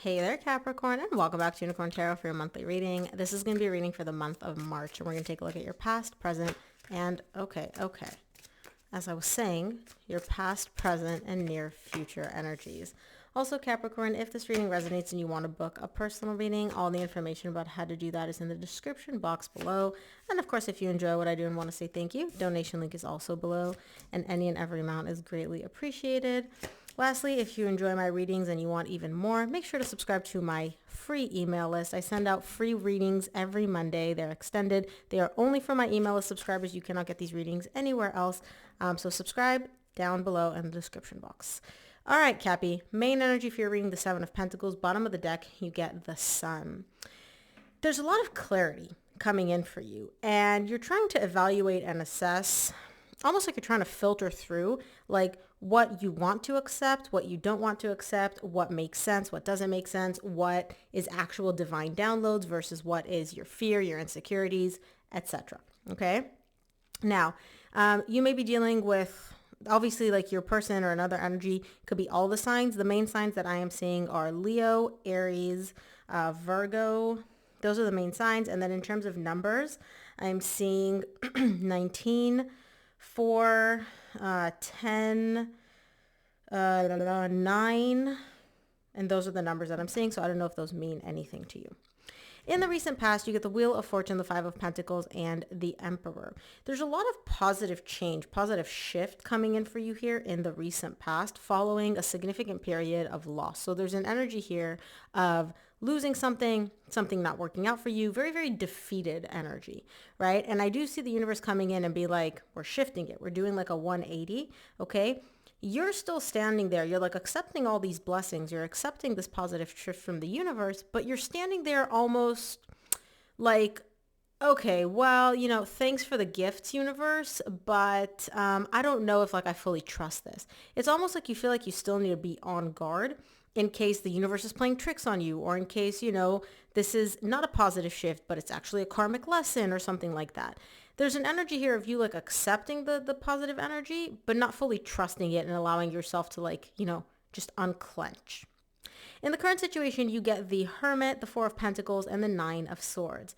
Hey there, Capricorn, and welcome back to Unicorn Tarot for your monthly reading. This is going to be a reading for the month of March, and we're going to take a look at your past, present, and okay. As I was saying, your past, present, and near future energies. Also, Capricorn, if this reading resonates and you want to book a personal reading, all the information about how to do that is in the description box below. And of course, if you enjoy what I do and want to say thank you, donation link is also below, and any and every amount is greatly appreciated. Lastly, if you enjoy my readings and you want even more, make sure to subscribe to my free email list. I send out free readings every Monday. They're extended. They are only for my email list subscribers. You cannot get these readings anywhere else. So subscribe down below in the description box. All right, Cappy. Main energy for your reading, the Seven of Pentacles. Bottom of the deck, you get the Sun. There's a lot of clarity coming in for you, and you're trying to evaluate and assess, almost like you're trying to filter through, like what you want to accept, what you don't want to accept, what makes sense, what doesn't make sense, what is actual divine downloads versus what is your fear, your insecurities, etc. Okay? Now, you may be dealing with, obviously, like your person or another energy could be all the signs. The main signs that I am seeing are Leo, Aries, Virgo. Those are the main signs. And then in terms of numbers, I'm seeing 19, 4, 10, 9, and those are the numbers that I'm seeing. So I don't know if those mean anything to you. In the recent past, you get the Wheel of Fortune, the Five of Pentacles, and the Emperor. There's a lot of positive change, positive shift coming in for you here in the recent past following a significant period of loss. So there's an energy here of losing something, something not working out for you, very, very defeated energy, right? And I do see the universe coming in and be like, we're shifting it. We're doing like a 180, okay? You're still standing there. You're like accepting all these blessings. You're accepting this positive shift from the universe, but you're standing there almost like, okay, well, thanks for the gifts, universe, but I don't know if like I fully trust this. It's almost like you feel like you still need to be on guard in case the universe is playing tricks on you, or in case, this is not a positive shift, but it's actually a karmic lesson or something like that. There's an energy here of you like accepting the positive energy, but not fully trusting it and allowing yourself to like, just unclench. In the current situation, you get the Hermit, the Four of Pentacles, and the Nine of Swords.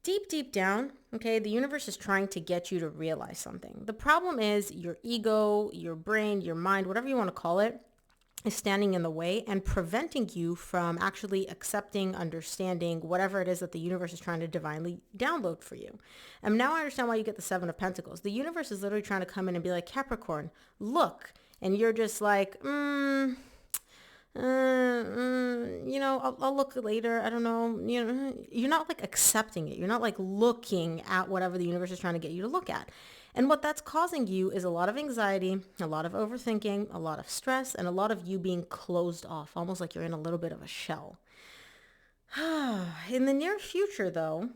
Deep down, okay, the universe is trying to get you to realize something. The problem is your ego, your brain, your mind, whatever you want to call it, is standing in the way and preventing you from actually accepting, understanding whatever it is that the universe is trying to divinely download for you. And now I understand why you get the Seven of Pentacles. The universe is literally trying to come in and be like, Capricorn, look. And you're just like, I'll look later. I don't know. You're not like accepting it. You're not like looking at whatever the universe is trying to get you to look at. And what that's causing you is a lot of anxiety, a lot of overthinking, a lot of stress, and a lot of you being closed off, almost like you're in a little bit of a shell. In the near future, though,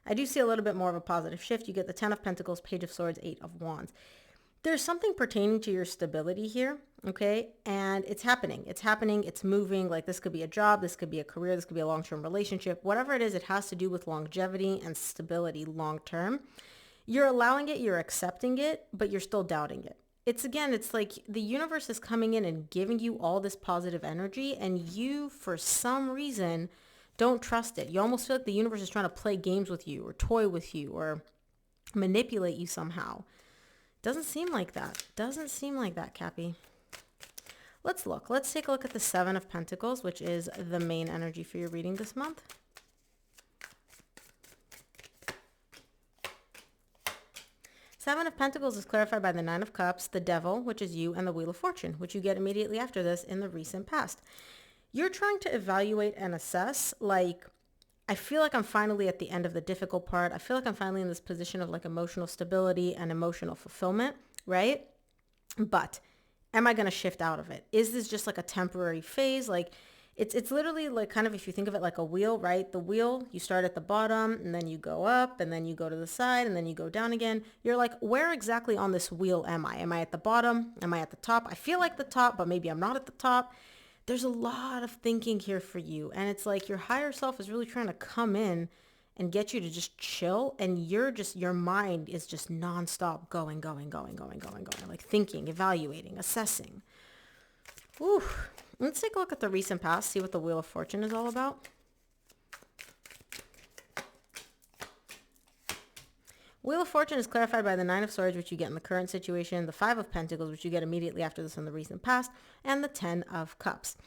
I do see a little bit more of a positive shift. You get the Ten of Pentacles, Page of Swords, Eight of Wands. There's something pertaining to your stability here, okay? And it's happening. It's moving. Like this could be a job. This could be a career. This could be a long-term relationship. Whatever it is, it has to do with longevity and stability long-term. You're allowing it, you're accepting it, but you're still doubting it. It's like the universe is coming in and giving you all this positive energy, and you, for some reason, don't trust it. You almost feel like the universe is trying to play games with you or toy with you or manipulate you somehow. Doesn't seem like that. Doesn't seem like that, Cappy. Let's look. Let's take a look at the Seven of Pentacles, which is the main energy for your reading this month. Seven of Pentacles is clarified by the Nine of Cups, the Devil, which is you, and the Wheel of Fortune, which you get immediately after this in the recent past. You're trying to evaluate and assess, like, I feel like I'm finally at the end of the difficult part. I feel like I'm finally in this position of like emotional stability and emotional fulfillment, right? But am I going to shift out of it? Is this just like a temporary phase? Like, it's literally like kind of, if you think of it like a wheel, right? The wheel, you start at the bottom and then you go up and then you go to the side and then you go down again. You're like, where exactly on this wheel am I? Am I at the bottom? Am I at the top? I feel like the top, but maybe I'm not at the top. There's a lot of thinking here for you. And it's like your higher self is really trying to come in and get you to just chill. And your mind is just nonstop going, like thinking, evaluating, assessing. Whew. Let's take a look at the recent past, see what the Wheel of Fortune is all about. Wheel of Fortune is clarified by the Nine of Swords, which you get in the current situation, the Five of Pentacles, which you get immediately after this in the recent past, and the Ten of Cups.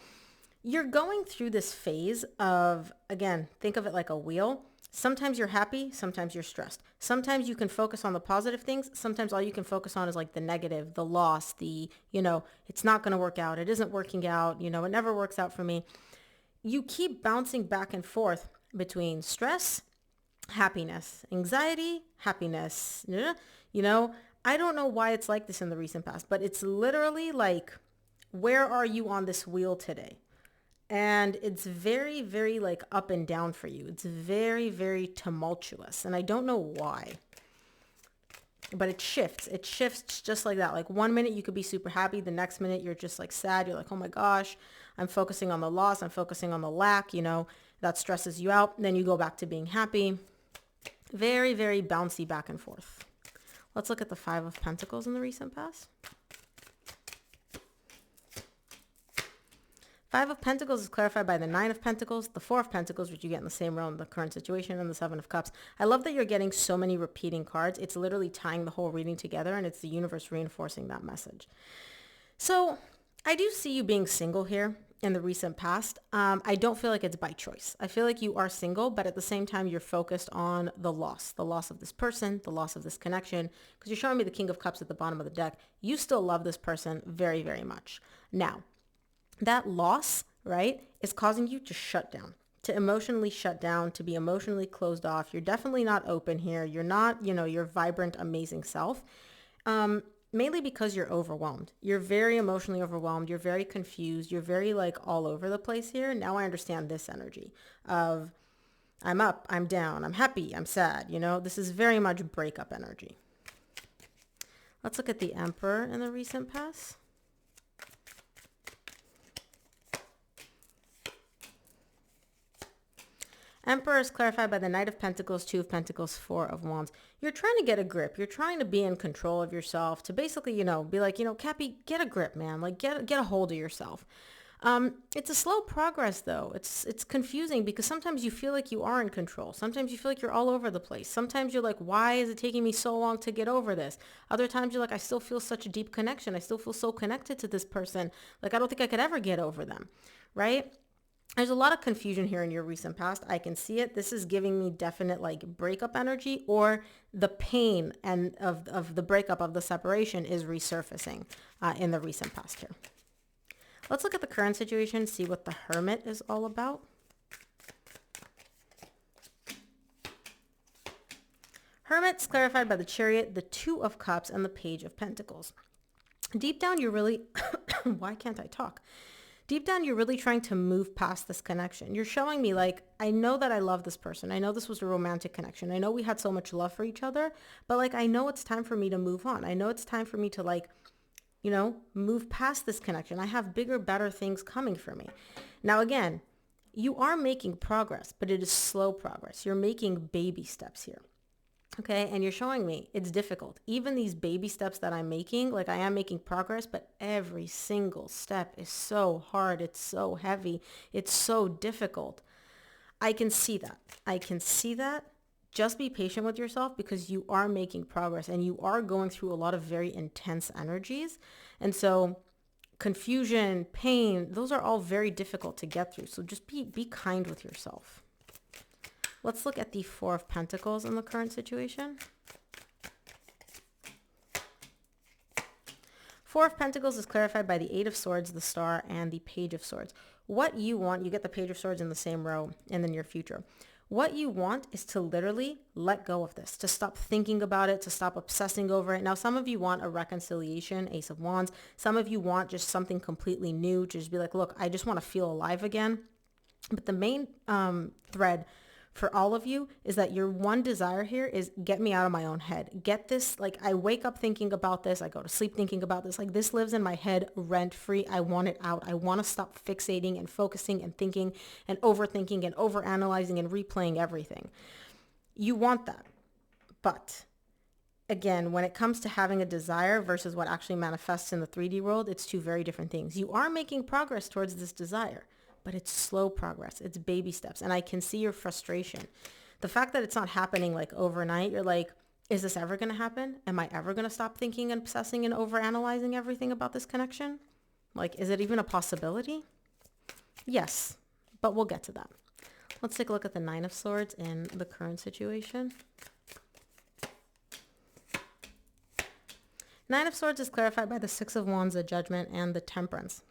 You're going through this phase of, again, think of it like a wheel. Sometimes you're happy, sometimes you're stressed. Sometimes you can focus on the positive things. Sometimes all you can focus on is like the negative, the loss, it's not going to work out. It isn't working out. It never works out for me. You keep bouncing back and forth between stress, happiness, anxiety, happiness. I don't know why it's like this in the recent past, but it's literally like, where are you on this wheel today? And it's very, very like up and down for you. It's very, very tumultuous. And I don't know why, but it shifts. It shifts just like that. Like 1 minute you could be super happy. The next minute you're just like sad. You're like, oh my gosh, I'm focusing on the loss. I'm focusing on the lack, that stresses you out. And then you go back to being happy. Very, very bouncy back and forth. Let's look at the Five of Pentacles in the recent past. Five of Pentacles is clarified by the Nine of Pentacles, the Four of Pentacles, which you get in the same row in the current situation, and the Seven of Cups. I love that you're getting so many repeating cards. It's literally tying the whole reading together, and it's the universe reinforcing that message. So I do see you being single here in the recent past. I don't feel like it's by choice. I feel like you are single, but at the same time, you're focused on the loss of this person, the loss of this connection, because you're showing me the King of Cups at the bottom of the deck. You still love this person very, very much. Now, that loss, right, is causing you to shut down, to emotionally shut down, to be emotionally closed off. You're definitely not open here. You're not, your vibrant, amazing self, mainly because you're overwhelmed. You're very emotionally overwhelmed. You're very confused. You're very like all over the place here. Now I understand this energy of I'm up, I'm down, I'm happy, I'm sad. This is very much breakup energy. Let's look at the Emperor in the recent past. Emperor is clarified by the Knight of Pentacles, Two of Pentacles, Four of Wands. You're trying to get a grip. You're trying to be in control of yourself, to basically, be like, Cappy, get a grip, man. Like get a hold of yourself. It's a slow progress though. It's confusing because sometimes you feel like you are in control. Sometimes you feel like you're all over the place. Sometimes you're like, why is it taking me so long to get over this? Other times you're like, I still feel such a deep connection. I still feel so connected to this person. Like, I don't think I could ever get over them, right? There's a lot of confusion here in your recent past. I can see it. This is giving me definite like breakup energy, or the pain and of the breakup, of the separation, is resurfacing in the recent past here. Let's look at the current situation, see what the Hermit is all about. Hermit's clarified by the Chariot, the Two of Cups, and the Page of Pentacles. Deep down, you're really, why can't I talk? Deep down, you're really trying to move past this connection. You're showing me like, I know that I love this person. I know this was a romantic connection. I know we had so much love for each other, but like, I know it's time for me to move on. I know it's time for me to like, move past this connection. I have bigger, better things coming for me. Now, again, you are making progress, but it is slow progress. You're making baby steps here. Okay. And you're showing me it's difficult. Even these baby steps that I'm making, like I am making progress, but every single step is so hard. It's so heavy. It's so difficult. I can see that. I can see that. Just be patient with yourself because you are making progress and you are going through a lot of very intense energies. And so confusion, pain, those are all very difficult to get through. So just be kind with yourself. Let's look at the Four of Pentacles in the current situation. Four of Pentacles is clarified by the Eight of Swords, the Star, and the Page of Swords. What you want, you get the Page of Swords in the same row in the near future. What you want is to literally let go of this, to stop thinking about it, to stop obsessing over it. Now, some of you want a reconciliation, Ace of Wands. Some of you want just something completely new, to just be like, look, I just want to feel alive again. But the main thread for all of you is that your one desire here is get me out of my own head. Get this, like I wake up thinking about this. I go to sleep thinking about this. Like this lives in my head rent free. I want it out. I want to stop fixating and focusing and thinking and overthinking and overanalyzing and replaying everything. You want that, but again, when it comes to having a desire versus what actually manifests in the 3D world, it's two very different things. You are making progress towards this desire, but it's slow progress. It's baby steps. And I can see your frustration. The fact that it's not happening like overnight, you're like, is this ever going to happen? Am I ever going to stop thinking and obsessing and overanalyzing everything about this connection? Like, is it even a possibility? Yes, but we'll get to that. Let's take a look at the Nine of Swords in the current situation. Nine of Swords is clarified by the Six of Wands, the Judgment, and the Temperance.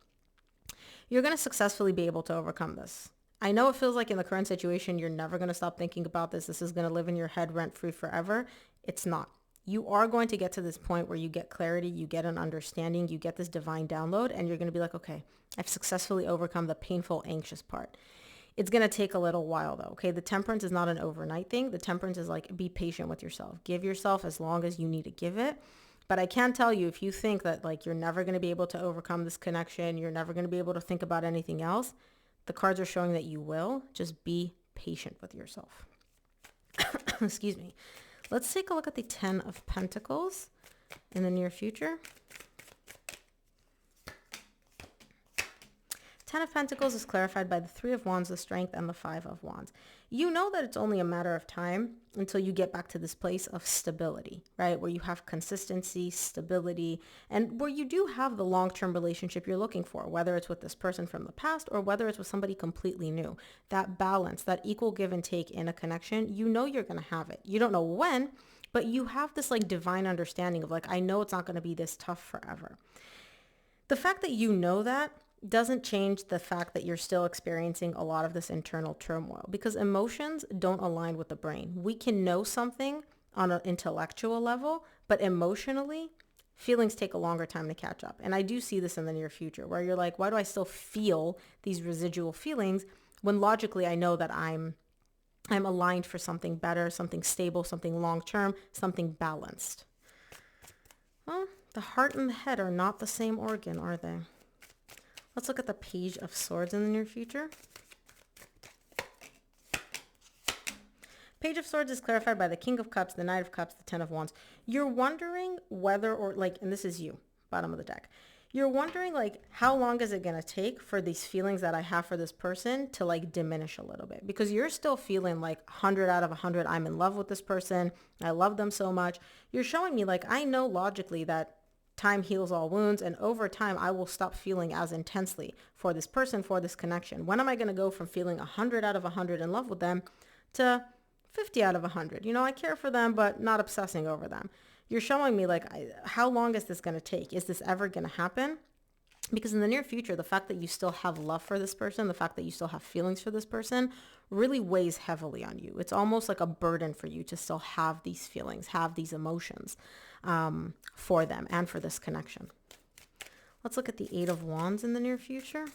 You're going to successfully be able to overcome this. I know it feels like in the current situation, you're never going to stop thinking about this. This is going to live in your head rent-free forever. It's not. You are going to get to this point where you get clarity, you get an understanding, you get this divine download, and you're going to be like, okay, I've successfully overcome the painful, anxious part. It's going to take a little while though, okay? The Temperance is not an overnight thing. The Temperance is like, be patient with yourself. Give yourself as long as you need to give it. But I can tell you, if you think that like you're never going to be able to overcome this connection, you're never going to be able to think about anything else, the cards are showing that you will. Just be patient with yourself. Excuse me. Let's take a look at the Ten of Pentacles in the near future. Ten of Pentacles is clarified by the Three of Wands, the Strength, and the Five of Wands. You know that it's only a matter of time until you get back to this place of stability, right? Where you have consistency, stability, and where you do have the long-term relationship you're looking for, whether it's with this person from the past or whether it's with somebody completely new. That balance, that equal give and take in a connection, you know you're going to have it. You don't know when, but you have this like divine understanding of like, I know it's not going to be this tough forever. The fact that you know that doesn't change the fact that you're still experiencing a lot of this internal turmoil, because emotions don't align with the brain. We can know something on an intellectual level, but emotionally, feelings take a longer time to catch up. And I do see this in the near future where you're like, why do I still feel these residual feelings when logically I know that I'm aligned for something better, something stable, something long-term, something balanced. Well, the heart and the head are not the same organ, are they? Let's look at the Page of Swords in the near future. Page of Swords is clarified by the King of Cups, the Knight of Cups, the Ten of Wands. You're wondering whether or like, and this is you, bottom of the deck. You're wondering like, how long is it going to take for these feelings that I have for this person to like diminish a little bit? Because you're still feeling like 100 out of 100, I'm in love with this person. I love them so much. You're showing me like, I know logically that time heals all wounds, and over time I will stop feeling as intensely for this person, for this connection. When am I going to go from feeling 100 out of 100 in love with them to 50 out of 100? You know, I care for them, but not obsessing over them. You're showing me like, how long is this going to take? Is this ever going to happen? Because in the near future, the fact that you still have love for this person, the fact that you still have feelings for this person really weighs heavily on you. It's almost like a burden for you to still have these feelings, have these emotions for them and for this connection. Let's look at the Eight of Wands in the near future.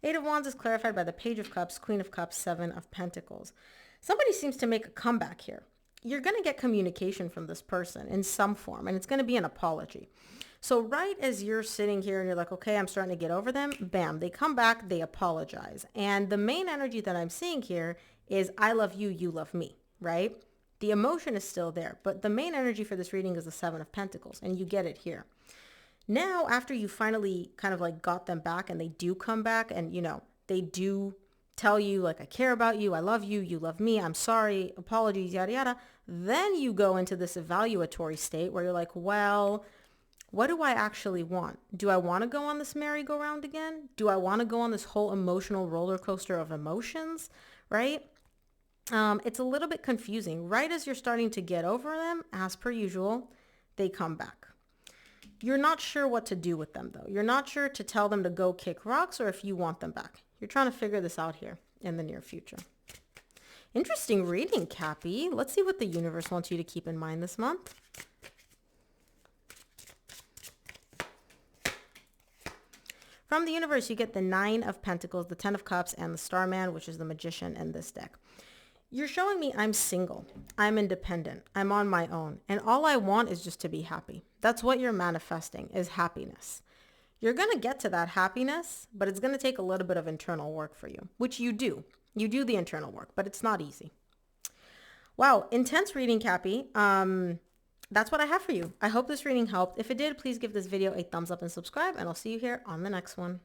Eight of Wands is clarified by the Page of Cups, Queen of Cups, Seven of Pentacles. Somebody seems to make a comeback here. You're going to get communication from this person in some form, and it's going to be an apology. So right as you're sitting here and you're like, okay, I'm starting to get over them, bam, they come back, they apologize. And the main energy that I'm seeing here is I love you, you love me, right? The emotion is still there, but the main energy for this reading is the Seven of Pentacles, and you get it here. Now, after you finally kind of like got them back and they do come back and, you know, they do tell you like, I care about you, I love you, you love me, I'm sorry, apologies, yada, yada. Then you go into this evaluatory state where you're like, well, what do I actually want? Do I want to go on this merry-go-round again? Do I want to go on this whole emotional roller coaster of emotions, right? It's a little bit confusing. Right as you're starting to get over them, as per usual, they come back. You're not sure what to do with them, though. You're not sure to tell them to go kick rocks or if you want them back. You're trying to figure this out here in the near future. Interesting reading, Cappy. Let's see what the universe wants you to keep in mind this month. From the universe, you get the Nine of Pentacles, the Ten of Cups, and the Starman, which is the Magician in this deck. You're showing me I'm single, I'm independent, I'm on my own, and all I want is just to be happy. That's what you're manifesting, is happiness. You're going to get to that happiness, but it's going to take a little bit of internal work for you, which you do. You do the internal work, but it's not easy. Wow, intense reading, Cappy. That's what I have for you. I hope this reading helped. If it did, please give this video a thumbs up and subscribe, and I'll see you here on the next one.